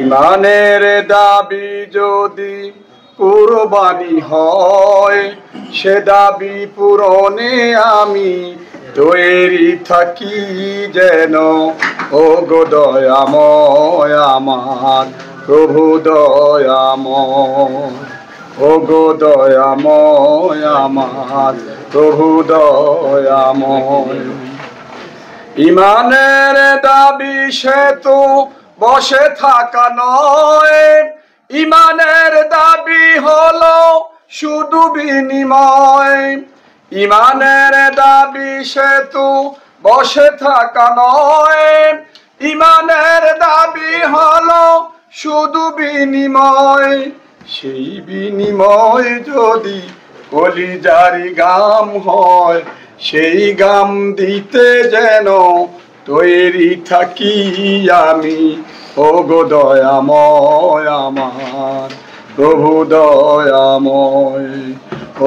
ইমানের দাবি যদি কুরবানি হয়, সে দাবি পূরণে আমি তৈরি থাকি যেন। ও গো দয়াময় আমার প্রভু দয়াময়, ও গো দয়াময় আমার প্রভু দয়াময়। ইমানের দাবি সেতু বসে থাকা নয়, ইমানের দাবি হলো শুধু বিনিময়। ইমানের দাবি সেতু বসে থাকা নয়, ইমানের দাবি হলো শুধু বিনিময়। সেই বিনিময় যদি কলিজারি গাম হয়, সেই গাম দিতে যেন তৈরি থাকি আমি। ও গো দয়াময় আমার প্রভু দয়াময়,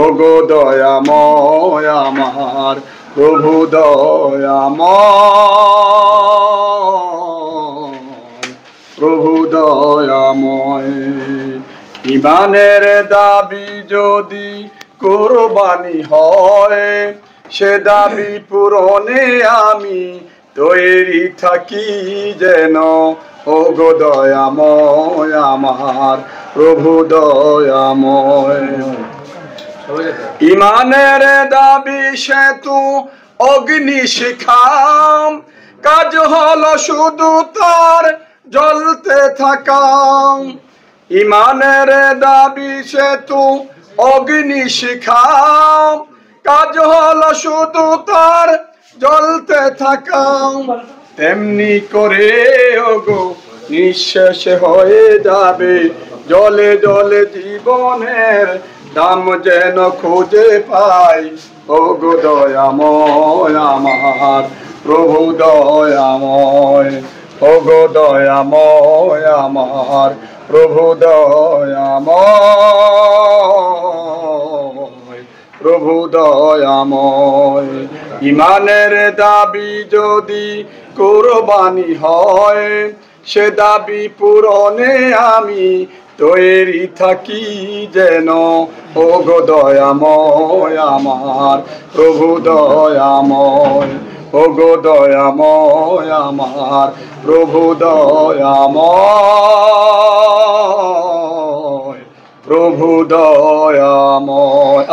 ও গো দয়াময় আমার প্রভু দয়াময়, প্রভু দয়াময়। ইমানের দাবি যদি কুরবানি হয়, সে দাবি পূরণে আমি তৈরি থাকি যেন। ও গো দয়াময় আমার প্রভু দয়াময়। ইমানের দাবি সেতু অগ্নি শিখাম, কাজ হলো শুধু তার জ্বলতে থাকা। ইমানের দাবি সেতু অগ্নি শিখাম, কাজ হলো শুধু তার জ্বলতে থাকা। তেমনি করে ওগো নিঃশেষ হয়ে যাবে জলে জলে জীবনের দাম যেন খুঁজে পাই। ও গো দয়াময় আমার প্রভু দয়াময়, ও গো দয়াময় আমার প্রভু দয়াময়, প্রভু দয়াময়। ইমানের দাবি যদি কুরবানি হয়, সে দাবি পূরণে আমি তৈরি থাকি যেন। ও গো দয়াময় আমার প্রভু দয়াময়, ও গো দয়াময় আমার প্রভু দয়াময়, প্রভু দয়াময়।